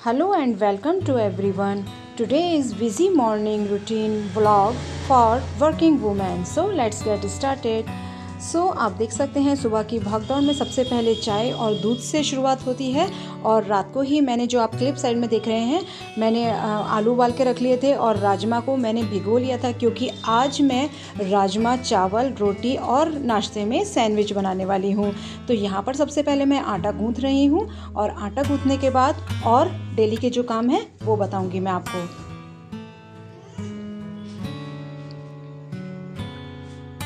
Hello and welcome to everyone. Today is busy morning routine vlog for working women. So let's get started. आप देख सकते हैं सुबह की भागदौड़ में सबसे पहले चाय और दूध से शुरुआत होती है। और रात को ही मैंने जो आप क्लिप साइड में देख रहे हैं, मैंने आलू उबाल के रख लिए थे और राजमा को मैंने भिगो लिया था, क्योंकि आज मैं राजमा चावल रोटी और नाश्ते में सैंडविच बनाने वाली हूँ। तो यहाँ पर सबसे पहले मैं आटा गूँथ रही हूँ और आटा गूँथने के बाद और डेली के जो काम है वो बताऊँगी मैं आपको।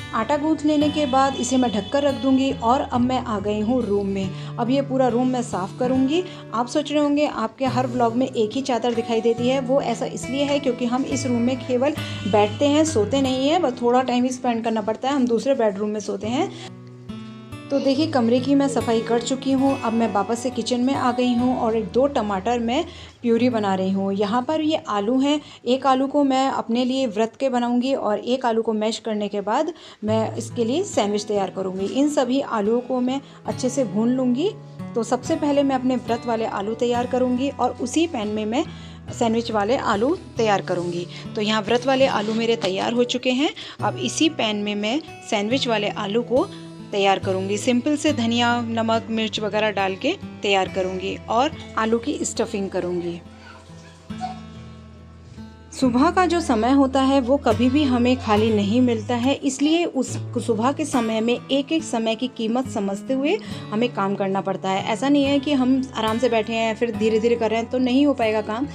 आटा गूँथ लेने के बाद इसे मैं ढककर रख दूंगी और अब मैं आ गई हूँ रूम में। अब ये पूरा रूम मैं साफ़ करूँगी। आप सोच रहे होंगे आपके हर व्लॉग में एक ही चादर दिखाई देती है, वो ऐसा इसलिए है क्योंकि हम इस रूम में केवल बैठते हैं, सोते नहीं हैं, बस थोड़ा टाइम ही स्पेंड करना पड़ता है। हम दूसरे बेडरूम में सोते हैं। तो देखिए, कमरे की मैं सफाई कर चुकी हूँ। अब मैं वापस से किचन में आ गई हूँ और 2 टमाटर मैं प्यूरी बना रही हूँ। यहाँ पर ये आलू हैं, एक आलू को मैं अपने लिए व्रत के बनाऊँगी और एक आलू को मैश करने के बाद मैं इसके लिए सैंडविच तैयार करूँगी। इन सभी आलूओं को मैं अच्छे से भून लूँगी। तो सबसे पहले मैं अपने व्रत वाले आलू तैयार करूँगी और उसी पैन में मैं सैंडविच वाले आलू तैयार करूँगी। तो यहाँ व्रत वाले आलू मेरे तैयार हो चुके हैं। अब इसी पैन में मैं सैंडविच वाले आलू को तैयार करूँगी। सिंपल से धनिया, नमक, मिर्च वगैरह डाल के तैयार करूँगी और आलू की स्टफिंग करूँगी। सुबह का जो समय होता है वो कभी भी हमें खाली नहीं मिलता है, इसलिए उस सुबह के समय में एक एक समय की कीमत समझते हुए हमें काम करना पड़ता है। ऐसा नहीं है कि हम आराम से बैठे हैं फिर धीरे धीरे कर रहे हैं तो नहीं हो पाएगा काम।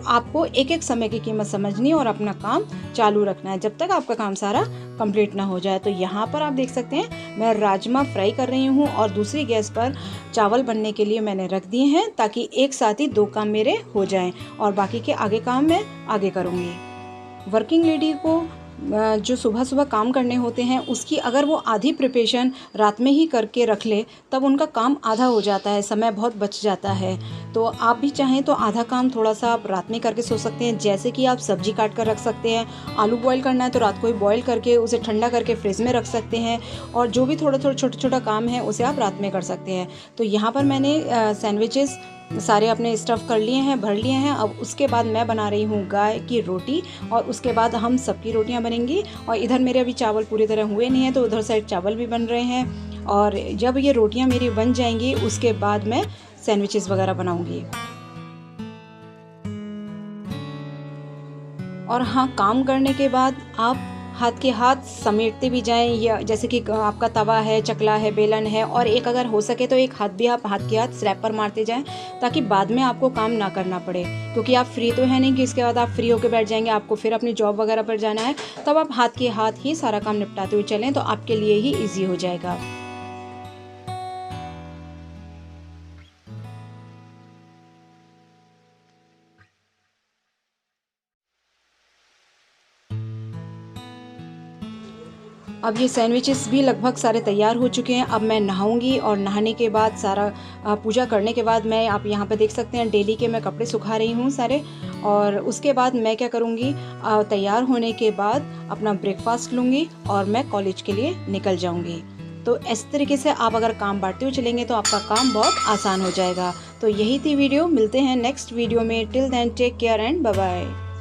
आपको एक एक समय की कीमत समझनी है और अपना काम चालू रखना है जब तक आपका काम सारा कंप्लीट ना हो जाए। तो यहाँ पर आप देख सकते हैं मैं राजमा फ्राई कर रही हूँ और दूसरी गैस पर चावल बनने के लिए मैंने रख दिए हैं, ताकि एक साथ ही 2 काम मेरे हो जाएं और बाकी के आगे काम मैं आगे करूँगी। वर्किंग लेडी को जो सुबह सुबह काम करने होते हैं उसकी अगर वो आधी प्रिपरेशन रात में ही करके रख ले तब उनका काम आधा हो जाता है, समय बहुत बच जाता है। तो आप भी चाहें तो आधा काम थोड़ा सा आप रात में करके सो सकते हैं। जैसे कि आप सब्जी काट कर रख सकते हैं, आलू बॉईल करना है तो रात को ही बॉईल करके उसे ठंडा करके फ्रिज में रख सकते हैं, और जो भी थोड़ा थोड़ा छोटा छोटा काम है उसे आप रात में कर सकते हैं। तो यहाँ पर मैंने सैंडविचेस सारे अपने स्टफ़ कर लिए हैं, भर लिए हैं। अब उसके बाद मैं बना रही हूँ गाय की रोटी और उसके बाद हम सबकी रोटियाँ बनेंगी। और इधर मेरे अभी चावल पूरी तरह हुए नहीं हैं तो उधर साइड चावल भी बन रहे हैं। और जब ये रोटियाँ मेरी बन जाएंगी उसके बाद मैं सैंडविचेस वगैरह बनाऊँगी। और हाँ, काम करने के बाद आप हाथ के हाथ समेटते भी जाएं, या जैसे कि आपका तवा है, चकला है, बेलन है, और एक अगर हो सके तो एक हाथ भी आप हाथ के हाथ स्लैब पर मारते जाएं, ताकि बाद में आपको काम ना करना पड़े। क्योंकि आप फ्री तो है नहीं कि इसके बाद आप फ्री होकर बैठ जाएंगे, आपको फिर अपनी जॉब वगैरह पर जाना है। तब आप हाथ के हाथ ही सारा काम निपटाते हुए चलें तो आपके लिए ही ईजी हो जाएगा। अब ये सैंडविचेस भी लगभग सारे तैयार हो चुके हैं। अब मैं नहाऊंगी और नहाने के बाद सारा पूजा करने के बाद मैं, आप यहाँ पे देख सकते हैं डेली के मैं कपड़े सुखा रही हूँ सारे। और उसके बाद मैं क्या करूँगी, तैयार होने के बाद अपना ब्रेकफास्ट लूँगी और मैं कॉलेज के लिए निकल जाऊँगी। तो इस तरीके से आप अगर काम बांटते हुए चलेंगे तो आपका काम बहुत आसान हो जाएगा। तो यही थी वीडियो, मिलते हैं नेक्स्ट वीडियो में। Till then take care and bye bye.